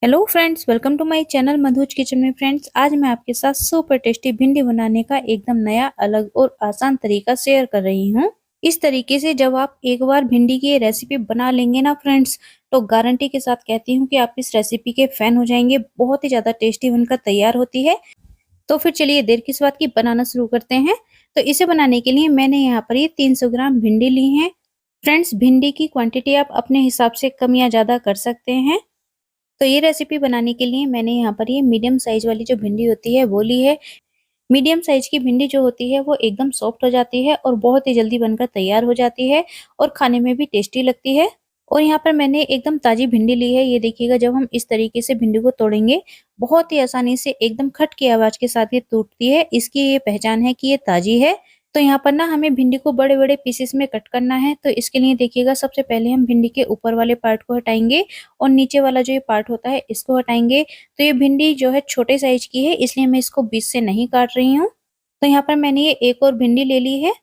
Hello friends, welcome to my channel Madhu's kitchen में। Friends, आज मैं आपके साथ सुपर टेस्टी भिंडी बनाने का एकदम नया, अलग और आसान तरीका शेयर कर रही हूँ। इस तरीके से जब आप एक बार भिंडी की ये रेसिपी बना लेंगे ना फ्रेंड्स, तो गारंटी के साथ कहती हूँ कि आप इस रेसिपी के फैन हो जाएंगे। बहुत ही ज्यादा टेस्टी बनकर तैयार होती है। तो फिर चलिए देर किस बात की, बनाना शुरू करते हैं। तो इसे बनाने के लिए मैंने यहाँ पर ये 300 ग्राम भिंडी ली है। फ्रेंड्स, भिंडी की क्वांटिटी आप अपने हिसाब से कम या ज्यादा कर सकते हैं। तो ये रेसिपी बनाने के लिए मैंने यहाँ पर ये मीडियम साइज वाली जो भिंडी होती है वो ली है। मीडियम साइज की भिंडी जो होती है वो एकदम सॉफ्ट हो जाती है और बहुत ही जल्दी बनकर तैयार हो जाती है और खाने में भी टेस्टी लगती है। और यहाँ पर मैंने एकदम ताजी भिंडी ली है। ये देखिएगा, जब हम इस तरीके से भिंडी को तोड़ेंगे, बहुत ही आसानी से एकदम खट की आवाज के साथ ये टूटती है। इसकी ये पहचान है कि ये ताजी है। तो यहाँ पर ना हमें भिंडी को बड़े बड़े पीसेस में कट करना है। तो इसके लिए देखिएगा, सबसे पहले हम भिंडी के ऊपर वाले पार्ट को हटाएंगे और नीचे वाला जो ये पार्ट होता है इसको हटाएंगे। तो ये भिंडी जो है छोटे साइज की है, इसलिए मैं इसको बीच से नहीं काट रही हूँ। तो यहाँ पर मैंने ये एक और भिंडी ले ली है।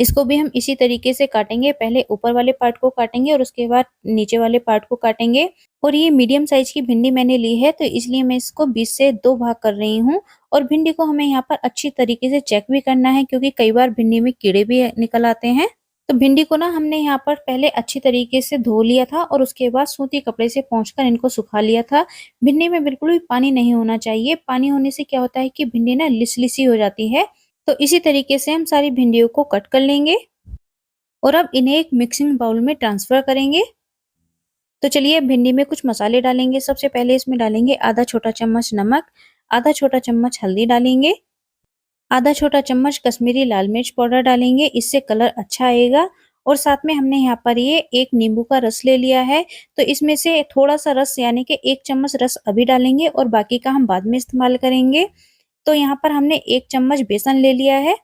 इसको भी हम इसी तरीके से काटेंगे। पहले ऊपर वाले पार्ट को काटेंगे और उसके बाद नीचे वाले पार्ट को काटेंगे। और ये मीडियम साइज की भिंडी मैंने ली है, तो इसलिए मैं इसको बीच से 2 भाग कर रही हूँ। और भिंडी को हमें यहाँ पर अच्छी तरीके से चेक भी करना है, क्योंकि कई बार भिंडी में कीड़े भी निकल आते हैं। तो भिंडी को ना हमने यहाँ पर पहले अच्छी तरीके से धो लिया था और उसके बाद सूती कपड़े से पोंछकर इनको सुखा लिया था। भिंडी में बिल्कुल भी पानी नहीं होना चाहिए। पानी होने से क्या होता है कि भिंडी ना लिसलिसी हो जाती है। तो इसी तरीके से हम सारी भिंडियों को कट कर लेंगे और अब इन्हें एक मिक्सिंग बाउल में ट्रांसफर करेंगे। तो चलिए भिंडी में कुछ मसाले डालेंगे। सबसे पहले इसमें डालेंगे आधा छोटा चम्मच नमक, आधा छोटा चम्मच हल्दी डालेंगे, आधा छोटा चम्मच कश्मीरी लाल मिर्च पाउडर डालेंगे, इससे कलर अच्छा आएगा। और साथ में हमने यहाँ पर ये एक नींबू का रस ले लिया है। तो इसमें से थोड़ा सा रस यानी कि 1 चम्मच रस अभी डालेंगे और बाकी का हम बाद में इस्तेमाल करेंगे। तो यहाँ पर हमने 1 चम्मच बेसन ले लिया है।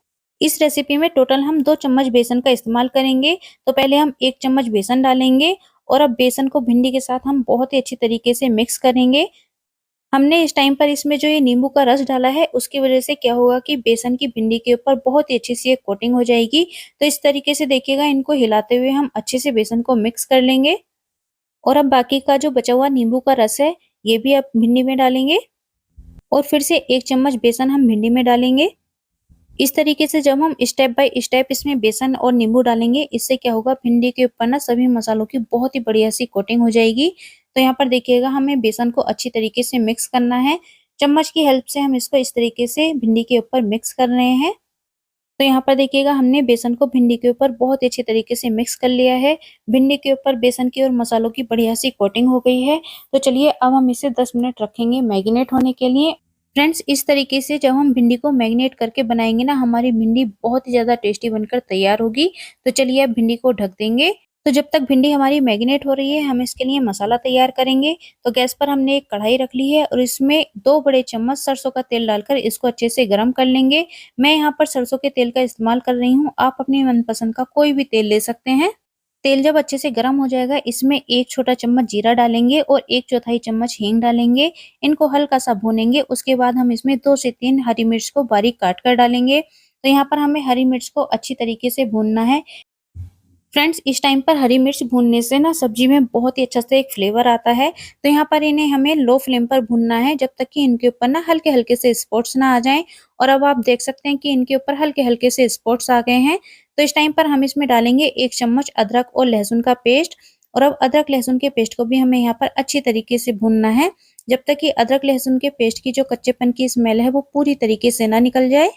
इस रेसिपी में टोटल हम 2 चम्मच बेसन का इस्तेमाल करेंगे। तो पहले हम 1 चम्मच बेसन डालेंगे और अब बेसन को भिंडी के साथ हम बहुत ही अच्छी तरीके से मिक्स करेंगे। हमने इस टाइम पर इसमें जो ये नींबू का रस डाला है, उसकी वजह से क्या होगा कि बेसन की भिंडी के ऊपर बहुत ही अच्छी सी एक कोटिंग हो जाएगी। तो इस तरीके से देखिएगा, इनको हिलाते हुए हम अच्छे से बेसन को मिक्स कर लेंगे। और अब बाकी का जो बचा हुआ नींबू का रस है, ये भी अब भिंडी में डालेंगे और फिर से 1 चम्मच बेसन हम भिंडी में डालेंगे। इस तरीके से जब हम स्टेप बाय स्टेप इसमें बेसन और नींबू डालेंगे, इससे क्या होगा, भिंडी के ऊपर ना सभी मसालों की बहुत ही बढ़िया सी कोटिंग हो जाएगी। तो यहाँ पर देखिएगा, हमें बेसन को अच्छी तरीके से मिक्स करना है। चम्मच की हेल्प से हम इसको इस तरीके से भिंडी के ऊपर मिक्स कर रहे हैं। तो यहाँ पर देखिएगा, हमने बेसन को भिंडी के ऊपर बहुत अच्छी तरीके से मिक्स कर लिया है। भिंडी के ऊपर बेसन की और मसालों की बढ़िया सी कोटिंग हो गई है। तो चलिए अब हम इसे 10 मिनट रखेंगे मैरिनेट होने के लिए। फ्रेंड्स, इस तरीके से जब हम भिंडी को मैरिनेट करके बनाएंगे ना, हमारी भिंडी बहुत ही ज्यादा टेस्टी बनकर तैयार होगी। तो चलिए अब भिंडी को ढक देंगे। तो जब तक भिंडी हमारी मैरिनेट हो रही है, हम इसके लिए मसाला तैयार करेंगे। तो गैस पर हमने एक कढ़ाई रख ली है और इसमें 2 बड़े चम्मच सरसों का तेल डालकर इसको अच्छे से गर्म कर लेंगे। मैं यहाँ पर सरसों के तेल का इस्तेमाल कर रही हूँ। आप अपनी मनपसंद का कोई भी तेल ले सकते हैं। तेल जब अच्छे से गर्म हो जाएगा, इसमें 1 छोटा चम्मच जीरा डालेंगे और 1/4 चम्मच हींग डालेंगे। इनको हल्का सा भूनेंगे। उसके बाद हम इसमें 2 से 3 हरी मिर्च को बारीक काट कर डालेंगे। तो यहाँ पर हमें हरी मिर्च को अच्छी तरीके से भूनना है। फ्रेंड्स, इस टाइम पर हरी मिर्च भूनने से ना सब्जी में बहुत ही अच्छा से एक फ्लेवर आता है। तो यहाँ पर इन्हें हमें लो फ्लेम पर भूनना है, जब तक कि इनके ऊपर ना हल्के हल्के से स्पॉट्स ना आ जाएं। और अब आप देख सकते हैं कि इनके ऊपर हल्के हल्के से स्पॉट्स आ गए हैं। तो इस टाइम पर हम इसमें डालेंगे 1 चम्मच अदरक और लहसुन का पेस्ट। और अब अदरक लहसुन के पेस्ट को भी हमें यहाँ पर अच्छी तरीके से भूनना है, जब तक कि अदरक लहसुन के पेस्ट की जो कच्चेपन की स्मेल है वो पूरी तरीके से ना निकल जाए।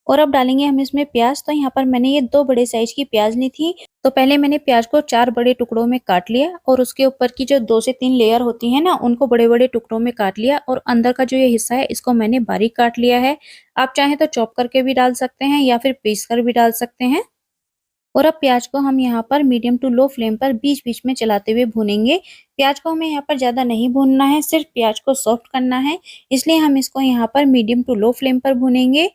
और अब डालेंगे हम इसमें प्याज। तो यहाँ पर मैंने ये 2 बड़े साइज की प्याज ली थी। तो पहले मैंने प्याज को 4 बड़े टुकड़ों में काट लिया और उसके ऊपर की जो 2 से 3 लेयर होती है ना, उनको बड़े बड़े टुकड़ों में काट लिया। और अंदर का जो ये हिस्सा है, इसको मैंने बारीक काट लिया है। आप चाहें तो चॉप करके भी डाल सकते हैं या फिर पीस कर भी डाल सकते हैं। और अब प्याज को हम यहाँ पर मीडियम टू लो फ्लेम पर बीच बीच में चलाते हुए भूनेंगे। प्याज को हमें यहाँ पर ज्यादा नहीं भूनना है, सिर्फ प्याज को सॉफ्ट करना है। इसलिए हम इसको यहाँ पर मीडियम टू लो फ्लेम पर भूनेंगे।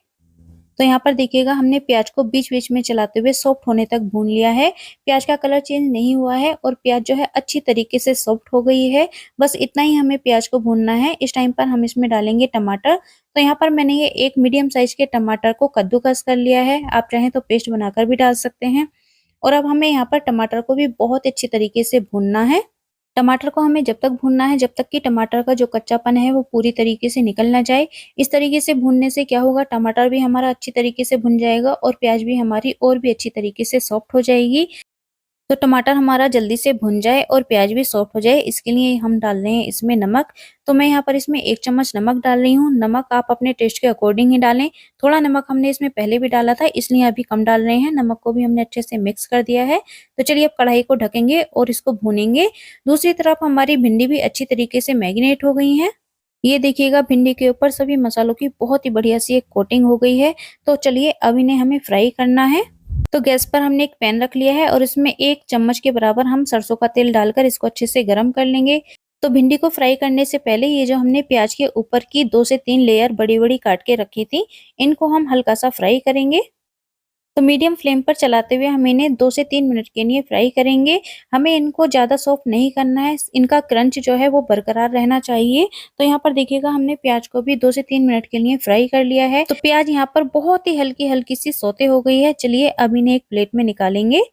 तो यहाँ पर देखिएगा, हमने प्याज को बीच-बीच में चलाते हुए सॉफ्ट होने तक भून लिया है। प्याज का कलर चेंज नहीं हुआ है और प्याज जो है अच्छी तरीके से सॉफ्ट हो गई है। बस इतना ही हमें प्याज को भूनना है। इस टाइम पर हम इसमें डालेंगे टमाटर। तो यहाँ पर मैंने ये एक मीडियम साइज के टमाटर को कद्दूकस कर लिया है। आप चाहें तो पेस्ट बनाकर भी डाल सकते हैं। और अब हमें यहाँ पर टमाटर को भी बहुत अच्छी तरीके से भूनना है। टमाटर को हमें जब तक भूनना है जब तक कि टमाटर का जो कच्चापन है वो पूरी तरीके से निकल ना जाए। इस तरीके से भूनने से क्या होगा, टमाटर भी हमारा अच्छी तरीके से भुन जाएगा और प्याज भी हमारी और भी अच्छी तरीके से सॉफ्ट हो जाएगी। तो टमाटर हमारा जल्दी से भुन जाए और प्याज भी सॉफ्ट हो जाए, इसके लिए हम डाल रहे हैं इसमें नमक। तो मैं यहाँ पर इसमें 1 चम्मच नमक डाल रही हूँ। नमक आप अपने टेस्ट के अकॉर्डिंग ही डालें। थोड़ा नमक हमने इसमें पहले भी डाला था, इसलिए अभी कम डाल रहे हैं। नमक को भी हमने अच्छे से मिक्स कर दिया है। तो चलिए अब कढ़ाई को ढकेंगे और इसको भूनेंगे। दूसरी तरफ हमारी भिंडी भी अच्छी तरीके से मैरिनेट हो गई है। ये देखिएगा भिंडी के ऊपर सभी मसालों की बहुत ही बढ़िया सी एक कोटिंग हो गई है। तो चलिए अब इन्हें हमें फ्राई करना है। तो गैस पर हमने एक पैन रख लिया है और इसमें 1 चम्मच के बराबर हम सरसों का तेल डालकर इसको अच्छे से गरम कर लेंगे। तो भिंडी को फ्राई करने से पहले ये जो हमने प्याज के ऊपर की 2 से 3 लेयर बड़ी-बड़ी काट के रखी थी, इनको हम हल्का सा फ्राई करेंगे। तो मीडियम फ्लेम पर चलाते हुए हम इन्हें 2 से 3 मिनट के लिए फ्राई करेंगे। हमें इनको ज़्यादा सॉफ्ट नहीं करना है, इनका क्रंच जो है वो बरकरार रहना चाहिए। तो यहाँ पर देखिएगा हमने प्याज को भी 2 से 3 मिनट के लिए फ्राई कर लिया है। तो प्याज यहाँ पर बहुत ही हल्की-हल्की सी सौते हो गई है। चलिए अब इन्हें एक प्लेट में निकालेंगे।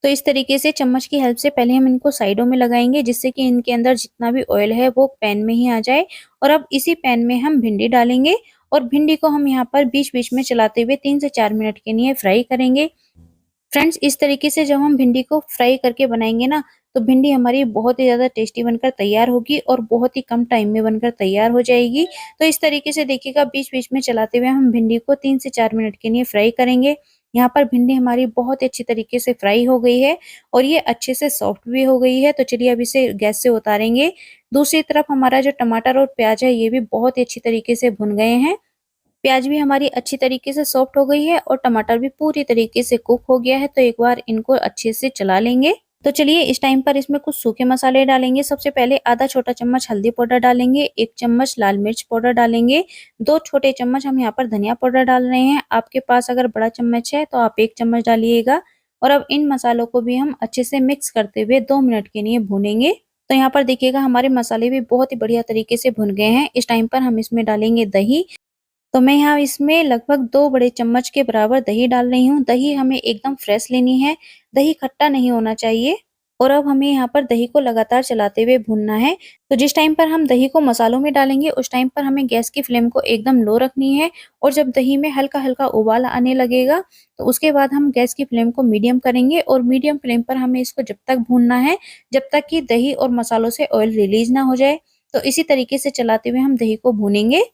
तो इस तरीके से चम्मच की हेल्प से पहले हम इनको साइडों में लगाएंगे, जिससे कि इनके अंदर जितना भी ऑयल है वो पैन में ही आ जाए। और अब इसी पैन में हम भिंडी डालेंगे और भिंडी को हम यहाँ पर बीच-बीच में चलाते हुए 3 से 4 मिनट के लिए फ्राई करेंगे। फ्रेंड्स, इस तरीके से जब हम भिंडी को फ्राई करके बनाएंगे ना, तो भिंडी हमारी बहुत ही ज़्यादा टेस्टी बनकर तैयार होगी और बहुत ही कम टाइम में बनकर तैयार हो जाएगी। तो इस तरीके से देखिएगा बीच-बीच में चलाते हुए हम भिंडी को 3 से 4 मिनट के लिए फ्राई करेंगे। यहाँ पर भिंडी हमारी बहुत ही अच्छी तरीके से फ्राई हो गई है और ये अच्छे से सॉफ्ट भी हो गई है। तो चलिए अब इसे गैस से उतारेंगे। दूसरी तरफ हमारा जो टमाटर और प्याज है ये भी बहुत ही अच्छी तरीके से भुन गए हैं। प्याज भी हमारी अच्छी तरीके से सॉफ्ट हो गई है और टमाटर भी पूरी तरीके से कुक हो गया है। तो एक बार इनको अच्छे से चला लेंगे। तो चलिए इस टाइम पर इसमें कुछ सूखे मसाले डालेंगे। सबसे पहले आधा छोटा चम्मच हल्दी पाउडर डालेंगे, 1 चम्मच लाल मिर्च पाउडर डालेंगे, 2 छोटे चम्मच हम यहाँ पर धनिया पाउडर डाल रहे हैं। आपके पास अगर बड़ा चम्मच है तो आप 1 चम्मच डालिएगा। और अब इन मसालों को भी हम अच्छे से मिक्स करते हुए 2 मिनट के लिए भूनेंगे। तो यहाँ पर देखिएगा हमारे मसाले भी बहुत ही बढ़िया तरीके से भुन गए हैं। इस टाइम पर हम इसमें डालेंगे दही। तो मैं यहाँ इसमें लगभग 2 बड़े चम्मच के बराबर दही डाल रही हूँ। दही हमें एकदम फ्रेश लेनी है, दही खट्टा नहीं होना चाहिए। और अब हमें यहाँ पर दही को लगातार चलाते हुए भूनना है। तो जिस टाइम पर हम दही को मसालों में डालेंगे उस टाइम पर हमें गैस की फ्लेम को एकदम लो रखनी है। और जब दही में हल्का-हल्का उबाल आने लगेगा तो उसके बाद हम गैस की फ्लेम को मीडियम करेंगे और मीडियम फ्लेम पर हमें इसको जब तक भूनना है जब तक कि दही और मसालों से ऑयल रिलीज ना हो जाए। तो इसी तरीके से चलाते हुए हम दही को भूनेंगे।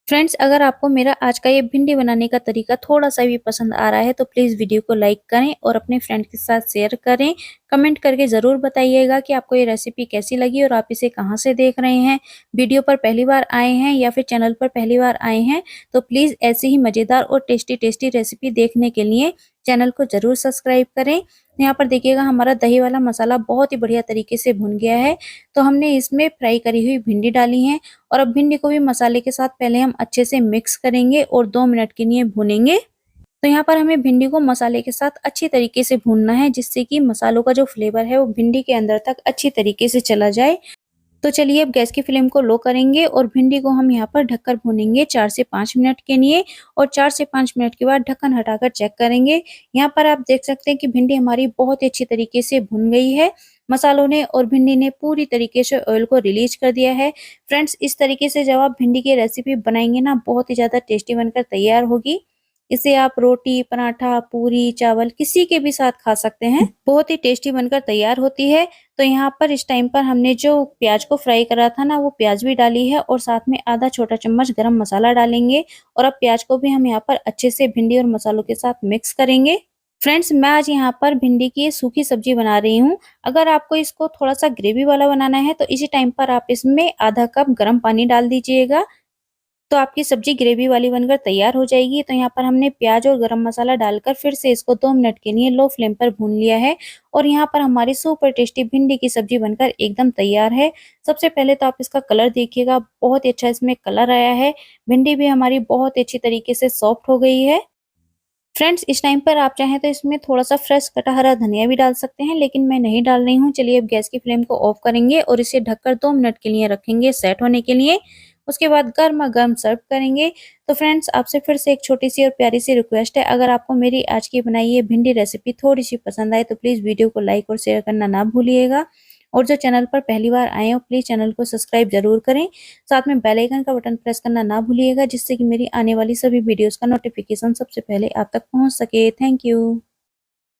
फ्रेंड्स, अगर आपको मेरा आज का ये भिंडी बनाने का तरीका थोड़ा-सा भी पसंद आ रहा है तो प्लीज़ वीडियो को लाइक करें और अपने फ्रेंड के साथ शेयर करें। कमेंट करके ज़रूर बताइएगा कि आपको ये रेसिपी कैसी लगी और आप इसे कहाँ से देख रहे हैं। वीडियो पर पहली बार आए हैं या फिर चैनल पर पहली बार आए हैं तो प्लीज़ ऐसी ही मज़ेदार और टेस्टी रेसिपी देखने के लिए चैनल को ज़रूर सब्सक्राइब करें। यहाँ पर देखिएगा हमारा दही वाला मसाला बहुत ही बढ़िया तरीके से भुन गया है। तो हमने इसमें फ्राई करी हुई भिंडी डाली है और अब भिंडी को भी मसाले के साथ पहले हम अच्छे से मिक्स करेंगे और 2 मिनट के लिए भूनेंगे। तो यहाँ पर हमें भिंडी को मसाले के साथ अच्छी तरीके से भूनना है, जिससे कि मसालों का जो फ्लेवर है वो भिंडी के अंदर तक अच्छी तरीके से चला जाए। तो चलिए अब गैस की फ्लेम को लो करेंगे और भिंडी को हम यहाँ पर ढककर भूनेंगे 4 से 5 मिनट के लिए। और 4 से 5 मिनट के बाद ढक्कन हटाकर चेक करेंगे। यहाँ पर आप देख सकते हैं कि भिंडी हमारी बहुत ही अच्छी तरीके से भुन गई है। मसालों ने और भिंडी ने पूरी तरीके से ऑयल को रिलीज कर दिया है। फ्रेंड्स, इस तरीके से जब आप भिंडी की रेसिपी बनाएंगे ना, बहुत ही ज़्यादा टेस्टी बनकर तैयार होगी। इसे आप रोटी, पराठा, पूरी, चावल किसी के भी साथ खा सकते हैं। बहुत ही टेस्टी बनकर तैयार होती है। तो यहाँ पर इस टाइम पर हमने जो प्याज को फ्राई करा था ना, वो प्याज भी डाली है और साथ में आधा छोटा चम्मच गरम मसाला डालेंगे। और अब प्याज को भी हम यहाँ पर अच्छे से भिंडी और मसालों के साथ मिक्स करेंगे। फ्रेंड्स, मैं आज यहाँ पर भिंडी की सूखी सब्जी बना रही हूँ। अगर आपको इसको थोड़ा सा ग्रेवी वाला बनाना है तो इसी टाइम पर आप इसमें आधा कप गर्म पानी डाल दीजिएगा। तो आपकी सब्जी ग्रेवी वाली बनकर तैयार हो जाएगी। तो यहाँ पर हमने प्याज और गरम मसाला डालकर फिर से इसको 2 मिनट के लिए लो फ्लेम पर भून लिया है। और यहाँ पर हमारी सुपर टेस्टी भिंडी की सब्जी बनकर एकदम तैयार है। सबसे पहले तो आप इसका कलर देखिएगा, बहुत ही अच्छा इसमें कलर आया है। भिंडी भी हमारी बहुत ही अच्छी तरीके से सॉफ्ट हो गई है। फ्रेंड्स, इस टाइम पर आप चाहें तो इसमें थोड़ा-सा फ्रेश कटा हरा धनिया भी डाल सकते हैं, लेकिन मैं नहीं डाल रही हूँ। चलिए अब गैस की फ्लेम को ऑफ करेंगे और इसे ढककर 2 मिनट के लिए रखेंगे सेट होने के लिए। उसके बाद गरमा-गरम सर्व करेंगे। तो फ्रेंड्स, आपसे फिर से एक छोटी-सी और प्यारी-सी रिक्वेस्ट है, अगर आपको मेरी आज की बनाई ये भिंडी रेसिपी थोड़ी-सी पसंद आए तो प्लीज़ वीडियो को लाइक और शेयर करना ना भूलिएगा। और जो चैनल पर पहली बार आए हो प्लीज चैनल को सब्सक्राइब जरूर करें। साथ में बेल आइकन का बटन प्रेस करना ना भूलिएगा, जिससे कि मेरी आने वाली सभी वीडियोस का नोटिफिकेशन सबसे पहले आप तक पहुंच सके। Thank you.